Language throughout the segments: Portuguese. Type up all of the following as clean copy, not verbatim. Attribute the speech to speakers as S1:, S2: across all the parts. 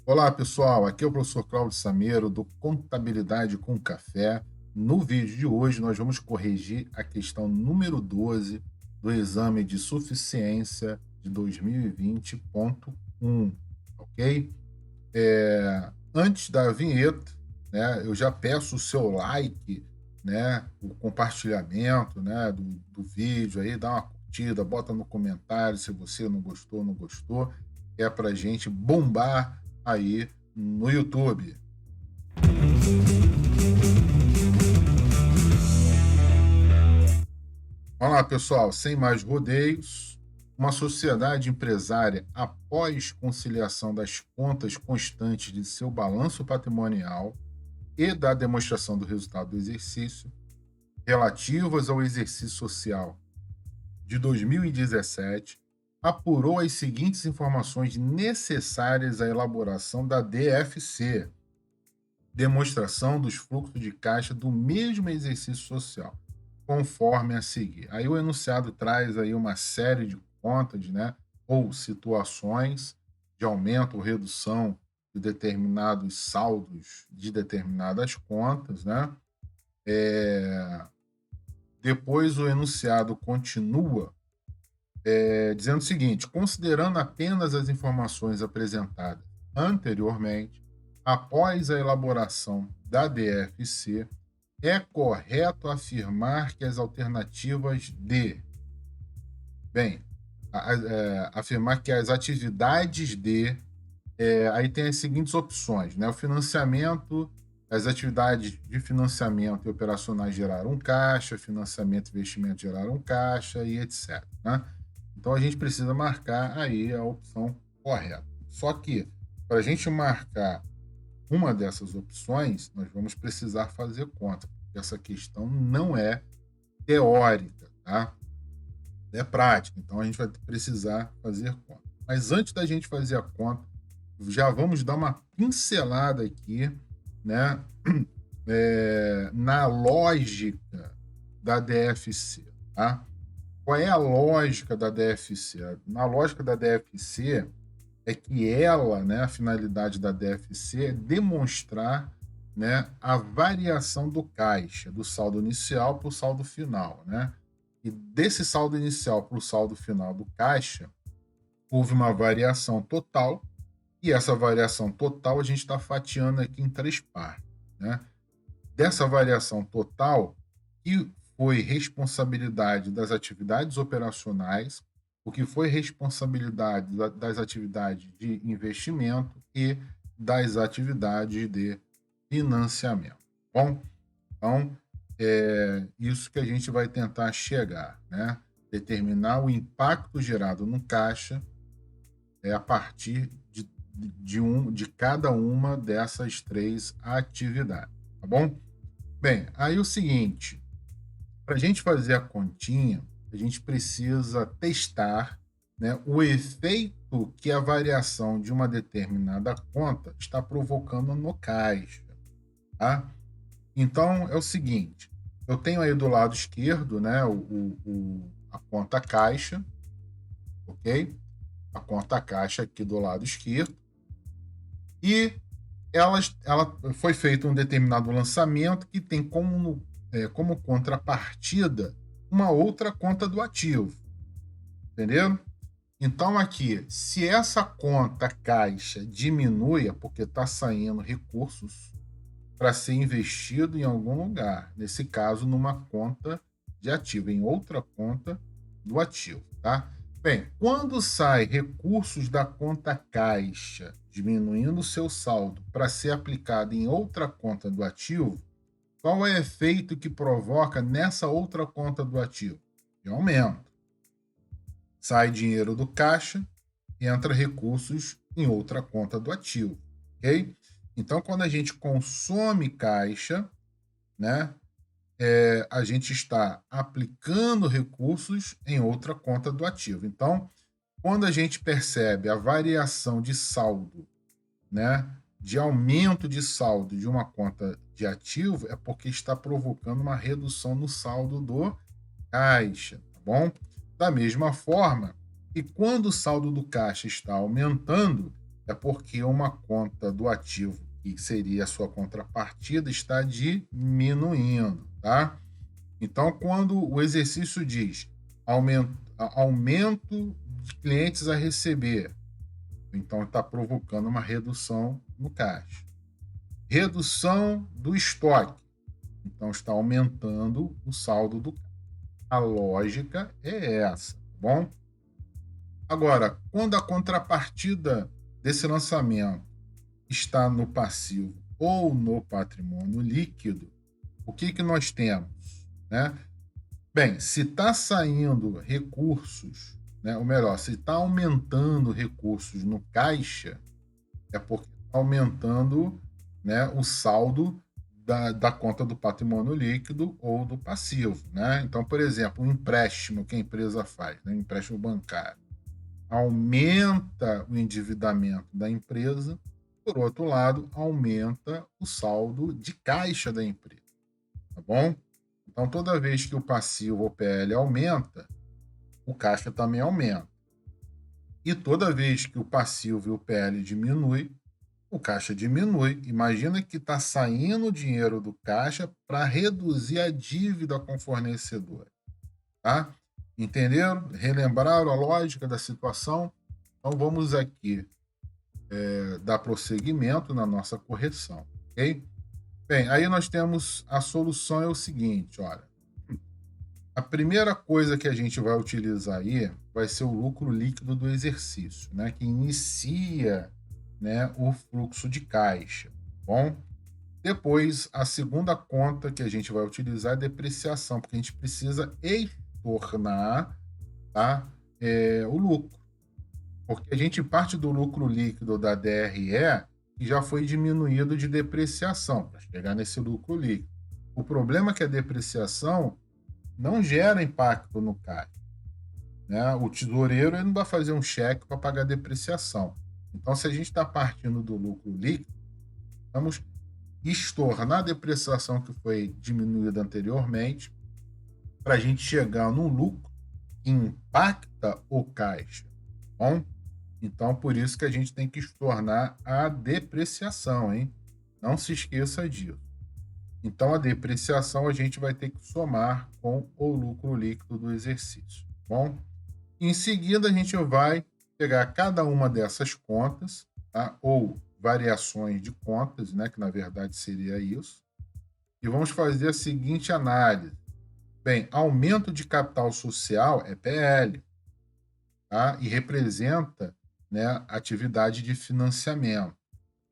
S1: Olá, pessoal. Aqui é o professor Cláudio Sameiro, do Contabilidade com Café. No vídeo de hoje, nós vamos corrigir a questão número 12 do exame de suficiência de 2020.1, ok? Antes da vinheta, né, eu já peço o seu like, né, o compartilhamento, né, do vídeo aí, dá uma curtida, bota no comentário se você não gostou, não gostou, que é pra gente bombar aí no YouTube. Vamos lá, pessoal, sem mais rodeios. Uma sociedade empresária, após conciliação das contas constantes de seu balanço patrimonial e da demonstração do resultado do exercício, relativas ao exercício social de 2017, apurou as seguintes informações necessárias à elaboração da DFC, demonstração dos fluxos de caixa do mesmo exercício social, conforme a seguir. Aí o enunciado traz aí uma série de contas, né, ou situações de aumento ou redução de determinados saldos de determinadas contas, né? Depois o enunciado continua dizendo o seguinte: considerando apenas as informações apresentadas anteriormente, após a elaboração da DFC, é correto afirmar que as alternativas de. Bem, afirmar que as atividades de. Aí tem as seguintes opções, né? O financiamento, as atividades de financiamento e operacionais geraram caixa, financiamento e investimento geraram caixa e etc. Né? Então a gente precisa marcar aí a opção correta. Só que para a gente marcar uma dessas opções, nós vamos precisar fazer conta, porque essa questão não é teórica, tá? É prática, então a gente vai precisar fazer conta. Mas antes da gente fazer a conta, já vamos dar uma pincelada aqui, né, na lógica da DFC, tá? Qual é a lógica da DFC? Na lógica da DFC é que ela, né, a finalidade da DFC é demonstrar, né, a variação do caixa, do saldo inicial para o saldo final, né? E desse saldo inicial para o saldo final do caixa, houve uma variação total, e essa variação total a gente está fatiando aqui em três partes, né? Dessa variação total, que foi responsabilidade das atividades operacionais, o que foi responsabilidade das atividades de investimento e das atividades de financiamento. Bom, então é isso que a gente vai tentar chegar, né? Determinar o impacto gerado no caixa a partir de cada uma dessas três atividades, tá bom? Bem, aí o seguinte, para a gente fazer a continha, a gente precisa testar, né, o efeito que a variação de uma determinada conta está provocando no caixa, tá? Então, é o seguinte, eu tenho aí do lado esquerdo, né, a conta caixa, ok? A conta caixa aqui do lado esquerdo, e ela foi feito um determinado lançamento que tem como contrapartida uma outra conta do ativo, entendeu? Então aqui, se essa conta caixa diminui, é porque está saindo recursos para ser investido em algum lugar, nesse caso numa conta de ativo, em outra conta do ativo, tá? Bem, quando sai recursos da conta caixa, diminuindo o seu saldo para ser aplicado em outra conta do ativo, qual é o efeito que provoca nessa outra conta do ativo? De aumento. Sai dinheiro do caixa, entra recursos em outra conta do ativo, ok? Então, quando a gente consome caixa, né, a gente está aplicando recursos em outra conta do ativo. Então, quando a gente percebe a variação de saldo, né, de aumento de saldo de uma conta de ativo, é porque está provocando uma redução no saldo do caixa, tá bom? Da mesma forma que quando o saldo do caixa está aumentando, é porque uma conta do ativo, que seria a sua contrapartida, está diminuindo, tá? Então, quando o exercício diz aumento de clientes a receber, então está provocando uma redução no caixa. Redução do estoque, então está aumentando o saldo do caixa. A lógica é essa, tá bom? Agora, quando a contrapartida desse lançamento está no passivo ou no patrimônio líquido, o que nós temos, né? Bem, se está saindo recursos, né, ou melhor, se está aumentando recursos no caixa, é porque está aumentando, né, o saldo da conta do patrimônio líquido ou do passivo, né? Então, por exemplo, um empréstimo que a empresa faz, né, um empréstimo bancário, aumenta o endividamento da empresa, por outro lado, aumenta o saldo de caixa da empresa, tá bom? Então, toda vez que o passivo ou PL aumenta, o caixa também aumenta. E toda vez que o passivo e o PL diminui, o caixa diminui. Imagina que está saindo dinheiro do caixa para reduzir a dívida com o fornecedor, tá? Entenderam? Relembraram a lógica da situação? Então, vamos aqui dar prosseguimento na nossa correção, ok? Bem, aí nós temos a solução é o seguinte, olha. A primeira coisa que a gente vai utilizar aí vai ser o lucro líquido do exercício, né, que inicia, né, o fluxo de caixa, tá bom? Depois, a segunda conta que a gente vai utilizar é a depreciação, porque a gente precisa estornar, tá, o lucro, porque a gente parte do lucro líquido da DRE que já foi diminuído de depreciação, para chegar nesse lucro líquido. O problema é que a depreciação não gera impacto no caixa, né? O tesoureiro ele não vai fazer um cheque para pagar a depreciação. Então, se a gente está partindo do lucro líquido, vamos estornar a depreciação que foi diminuída anteriormente para a gente chegar num lucro que impacta o caixa, tá bom? Então, por isso que a gente tem que estornar a depreciação, hein? Não se esqueça disso. Então, a depreciação a gente vai ter que somar com o lucro líquido do exercício, tá bom? Em seguida, a gente vai pegar cada uma dessas contas, tá? Ou variações de contas, né? Que na verdade seria isso. E vamos fazer a seguinte análise. Bem, aumento de capital social é PL, tá? E representa, né, atividade de financiamento,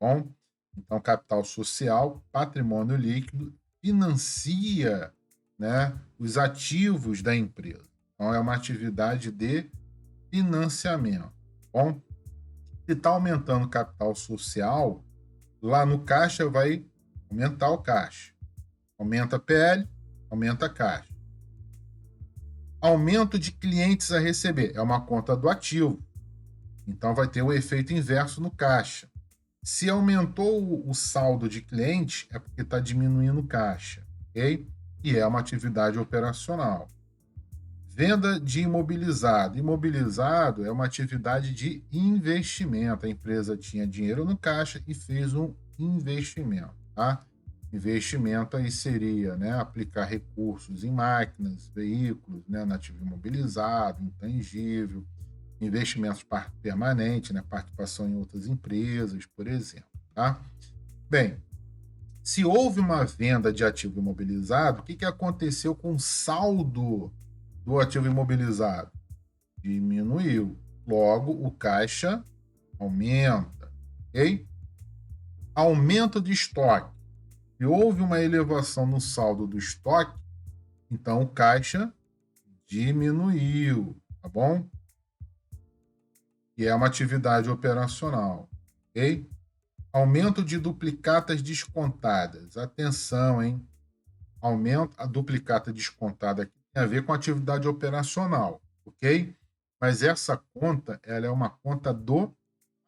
S1: tá bom? Então, capital social, patrimônio líquido, financia, né, os ativos da empresa. Então, é uma atividade de financiamento. Tá bom, se está aumentando o capital social, lá no caixa vai aumentar o caixa. Aumenta a PL, aumenta a caixa. Aumento de clientes a receber, é uma conta do ativo. Então, vai ter o efeito inverso no caixa. Se aumentou o saldo de cliente, é porque está diminuindo o caixa, ok? E é uma atividade operacional. Venda de imobilizado. Imobilizado é uma atividade de investimento. A empresa tinha dinheiro no caixa e fez um investimento, tá? Investimento aí seria, né, aplicar recursos em máquinas, veículos, né, no ativo imobilizado, intangível, investimentos permanentes, né, participação em outras empresas, por exemplo, tá? Bem, se houve uma venda de ativo imobilizado, o que aconteceu com o saldo do ativo imobilizado? Diminuiu. Logo, o caixa aumenta, ok? Aumento de estoque. Se houve uma elevação no saldo do estoque, então o caixa diminuiu, tá bom? Que é uma atividade operacional, ok? Aumento de duplicatas descontadas. Atenção, hein? Aumento, a duplicata descontada aqui tem a ver com atividade operacional, ok? Mas essa conta, ela é uma conta do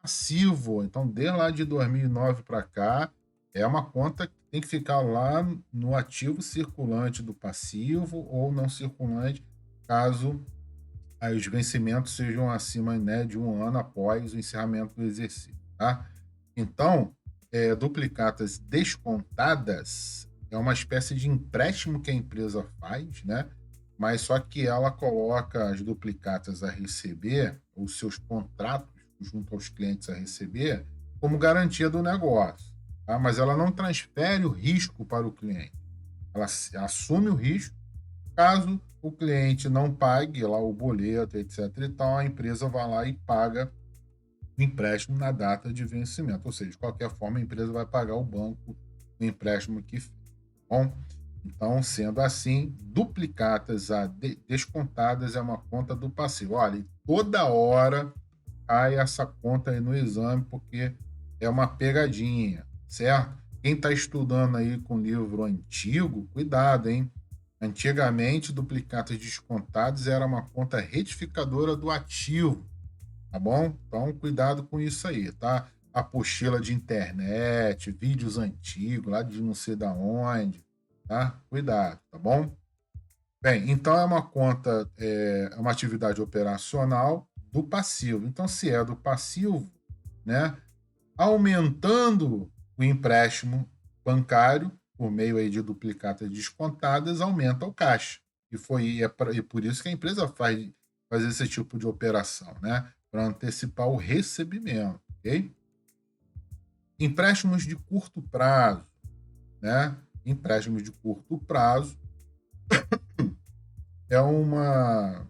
S1: passivo. Então, desde lá de 2009 para cá, é uma conta que tem que ficar lá no ativo circulante do passivo ou não circulante, caso os vencimentos sejam acima, né, de um ano após o encerramento do exercício. tá? Então, duplicatas descontadas é uma espécie de empréstimo que a empresa faz, né? Mas só que ela coloca as duplicatas a receber, os seus contratos junto aos clientes a receber, como garantia do negócio, tá? Mas ela não transfere o risco para o cliente. Ela assume o risco. Caso o cliente não pague lá o boleto, etc. e tal, a empresa vai lá e paga o empréstimo na data de vencimento. Ou seja, de qualquer forma, a empresa vai pagar o banco o empréstimo que fez. Bom, então, sendo assim, duplicatas a descontadas é uma conta do passivo. Olha, e toda hora cai essa conta aí no exame, porque é uma pegadinha, certo? Quem está estudando aí com livro antigo, cuidado, hein? Antigamente, duplicatas descontadas era uma conta retificadora do ativo, tá bom? Então, cuidado com isso aí, tá? Apostila de internet, vídeos antigos, lá de não sei da onde, tá? Cuidado, tá bom? Bem, então é uma conta, é uma atividade operacional do passivo. Então, se é do passivo, né? Aumentando o empréstimo bancário por meio aí de duplicatas descontadas, aumenta o caixa. E por isso que a empresa faz esse tipo de operação, né? Para antecipar o recebimento, ok? Empréstimos de curto prazo, né? Empréstimos de curto prazo é uma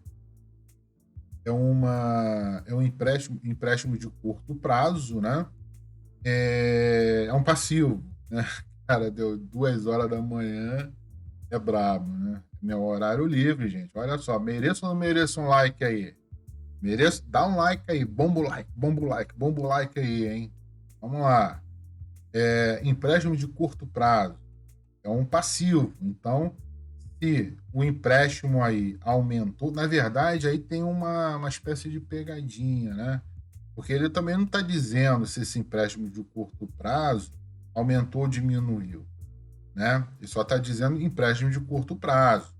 S1: é um empréstimo de curto prazo, né? É um passivo, né? Cara, deu 2 horas da manhã, é brabo, né? Meu horário livre, gente. Olha só, mereço ou não mereço um like aí? Mereço? Dá um like aí, bomba o like, bomba o like, bomba o like aí, hein? Vamos lá. Empréstimo de curto prazo é um passivo. Então, se o empréstimo aí aumentou, na verdade, aí tem uma espécie de pegadinha, né? Porque ele também não está dizendo se esse empréstimo de curto prazo aumentou ou diminuiu, né? Ele só está dizendo empréstimo de curto prazo.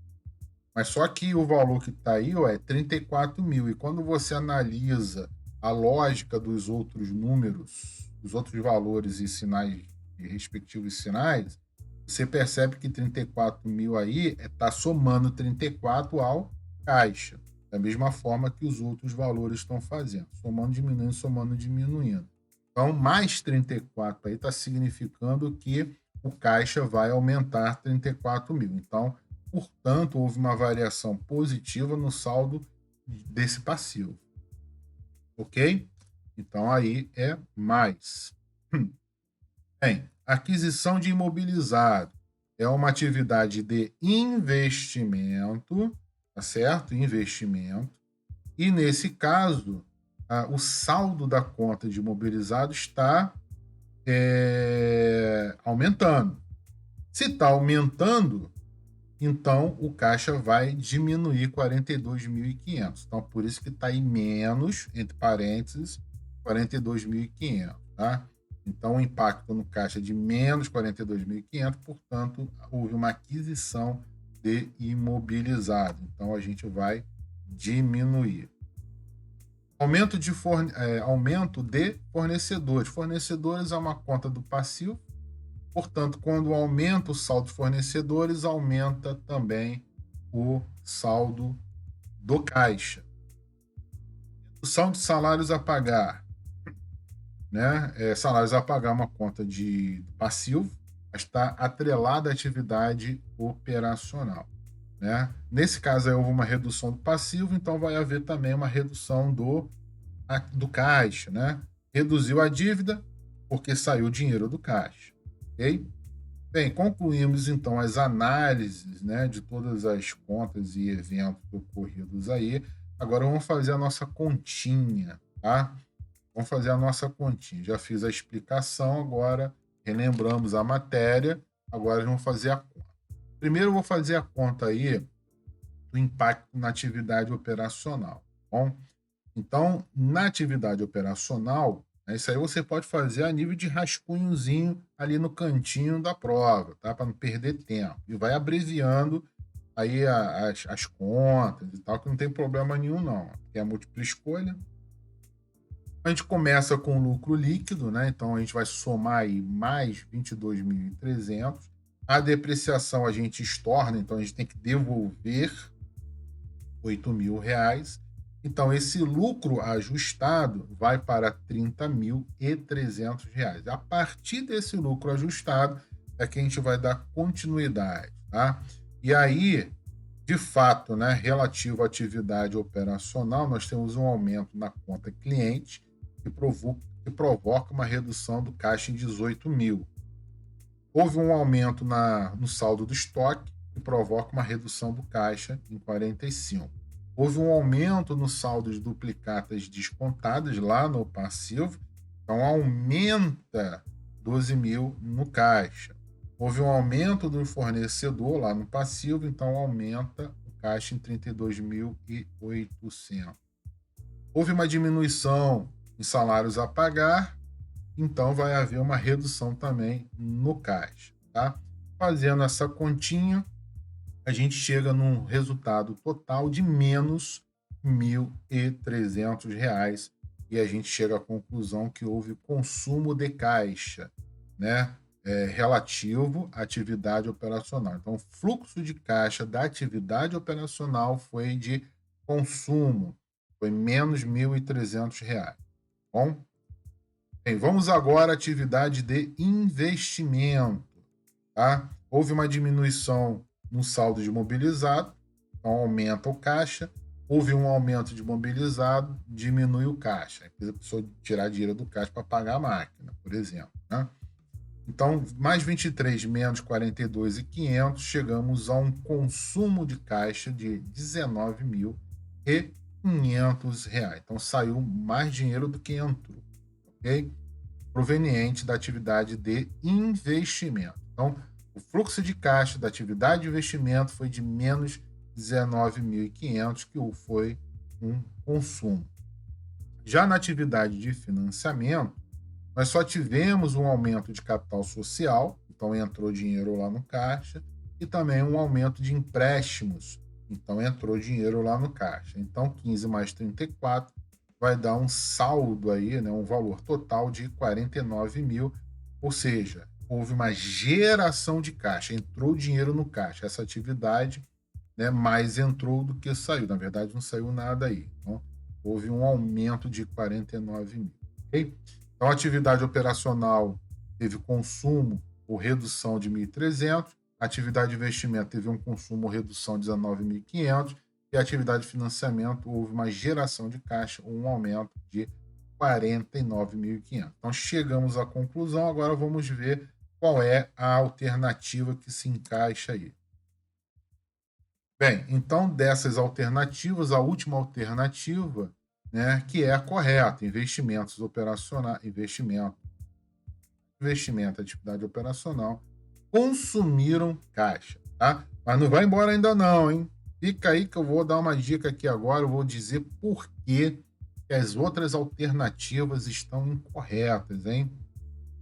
S1: Mas só que o valor que está aí ó, é 34 mil. E quando você analisa a lógica dos outros números, dos outros valores e sinais, e respectivos sinais, você percebe que 34 mil aí está somando 34 ao caixa. Da mesma forma que os outros valores estão fazendo. Somando, diminuindo, somando, diminuindo. Então, mais 34 aí está significando que o caixa vai aumentar 34 mil. Então, portanto, houve uma variação positiva no saldo desse passivo. Ok? Então, aí é mais. Bem, aquisição de imobilizado é uma atividade de investimento, tá certo? Investimento. E, nesse caso, o saldo da conta de imobilizado está aumentando. Se está aumentando, então o caixa vai diminuir 42.500. Então, por isso que está em menos, entre parênteses, 42.500, tá? Então, o impacto no caixa é de menos 42.500, portanto, houve uma aquisição de imobilizado. Então, a gente vai diminuir. Aumento de fornecedores. Fornecedores é uma conta do passivo. Portanto, quando aumenta o saldo de fornecedores, aumenta também o saldo do caixa. Redução de salários a pagar. Né? Salários a pagar é uma conta de passivo, mas está atrelada à atividade operacional. Né? Nesse caso, aí, houve uma redução do passivo, então vai haver também uma redução do caixa. Né? Reduziu a dívida porque saiu o dinheiro do caixa. Ok? Bem, concluímos então as análises, né, de todas as contas e eventos ocorridos aí. Agora vamos fazer a nossa continha, tá? Vamos fazer a nossa continha. Já fiz a explicação, agora relembramos a matéria, agora vamos fazer a conta. Primeiro eu vou fazer a conta aí do impacto na atividade operacional, tá bom? Então, na atividade operacional, isso aí você pode fazer a nível de rascunhozinho ali no cantinho da prova, tá? Para não perder tempo. E vai abreviando aí as contas e tal, que não tem problema nenhum, não. Que é a múltipla escolha, A gente começa com lucro líquido, né? Então a gente vai somar aí mais 22.300. A depreciação a gente estorna, então a gente tem que devolver R$ 8.000. Então esse lucro ajustado vai para R$ 30.300. A partir desse lucro ajustado é que a gente vai dar continuidade, tá? E aí, de fato, né, relativo à atividade operacional, nós temos um aumento na conta cliente que provoca uma redução do caixa em 18 mil. Houve um aumento no saldo do estoque, que provoca uma redução do caixa em 45. Houve um aumento no saldo de duplicatas descontadas lá no passivo, então aumenta 12 mil no caixa. Houve um aumento do fornecedor lá no passivo, então aumenta o caixa em 32.800. Houve uma diminuição em salários a pagar, então vai haver uma redução também no caixa, tá? Fazendo essa continha, a gente chega num resultado total de menos R$ 1.300 e a gente chega à conclusão que houve consumo de caixa, né? Relativo à atividade operacional. Então, o fluxo de caixa da atividade operacional foi de consumo, foi menos R$ 1.300. Bom, bem, vamos agora à atividade de investimento. Tá? Houve uma diminuição no saldo de mobilizado, então aumenta o caixa. Houve um aumento de mobilizado, diminui o caixa. Precisa a pessoa tirar dinheiro do caixa para pagar a máquina, por exemplo. Né? Então, mais 23 menos 42.500, chegamos a um consumo de caixa de R$ 19.500. Então, saiu mais dinheiro do que entrou, ok? Proveniente da atividade de investimento. Então, o fluxo de caixa da atividade de investimento foi de menos 19.500, que foi um consumo. Já na atividade de financiamento, nós só tivemos um aumento de capital social, então entrou dinheiro lá no caixa, e também um aumento de empréstimos, então entrou dinheiro lá no caixa. Então, 15 mais 34 vai dar um saldo aí, né, um valor total de 49 mil, ou seja, houve uma geração de caixa, entrou dinheiro no caixa, essa atividade, né, mais entrou do que saiu. Na verdade, não saiu nada aí. Então, houve um aumento de 49 mil. Okay? Então, a atividade operacional teve consumo ou redução de 1.300, a atividade de investimento teve um consumo ou redução de 19.500, e a atividade de financiamento houve uma geração de caixa, um aumento de 49.500. Então, chegamos à conclusão, agora vamos ver qual é a alternativa que se encaixa aí. Bem, então dessas alternativas, a última alternativa, né, que é a correta, investimentos operacionais, investimento, atividade operacional, consumiram caixa, tá? Mas não vai embora ainda não, hein? Fica aí que eu vou dar uma dica aqui agora, eu vou dizer por que as outras alternativas estão incorretas, hein?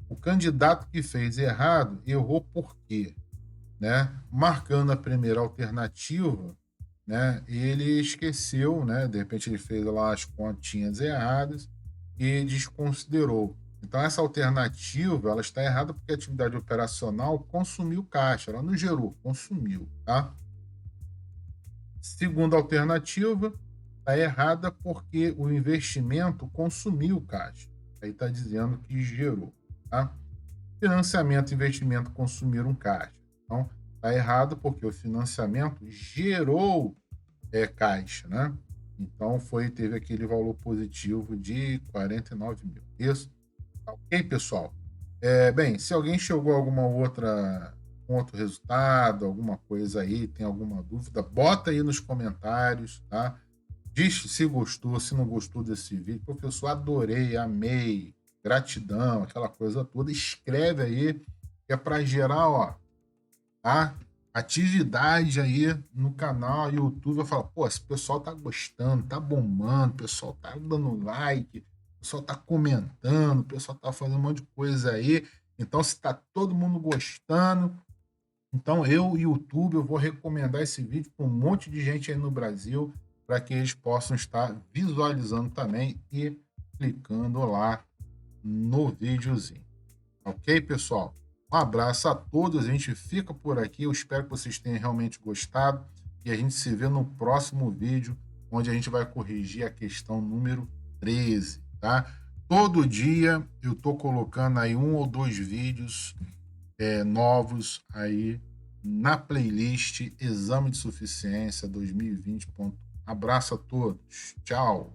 S1: O candidato que fez errado errou por quê? Né? Marcando a primeira alternativa, né? Ele esqueceu, né? De repente ele fez lá as continhas erradas e desconsiderou. Então essa alternativa ela está errada porque a atividade operacional consumiu caixa, ela não gerou, consumiu, tá? Segunda alternativa está errada porque o investimento consumiu caixa. Aí está dizendo que gerou, tá? Financiamento e investimento consumiram caixa. Então, está errado porque o financiamento gerou caixa, né? Então, teve aquele valor positivo de 49 mil. Isso? Tá ok, pessoal? Bem, se alguém chegou a um outro resultado, alguma coisa aí, tem alguma dúvida, bota aí nos comentários, tá? Diz se gostou, se não gostou desse vídeo. Professor, adorei, amei, gratidão, aquela coisa toda. Escreve aí, que é para gerar, ó, a atividade aí no canal YouTube. Eu falo, pô, esse pessoal tá gostando, tá bombando, o pessoal tá dando like, o pessoal tá comentando, o pessoal tá fazendo um monte de coisa aí. Então, se tá todo mundo gostando, então eu, YouTube, eu vou recomendar esse vídeo para um monte de gente aí no Brasil, para que eles possam estar visualizando também e clicando lá no videozinho. Ok, pessoal? Um abraço a todos, a gente fica por aqui. Eu espero que vocês tenham realmente gostado e a gente se vê no próximo vídeo, onde a gente vai corrigir a questão número 13, tá? Todo dia eu tô colocando aí 1 ou 2 vídeos novos aí na playlist Exame de Suficiência 2020. Abraço a todos. Tchau.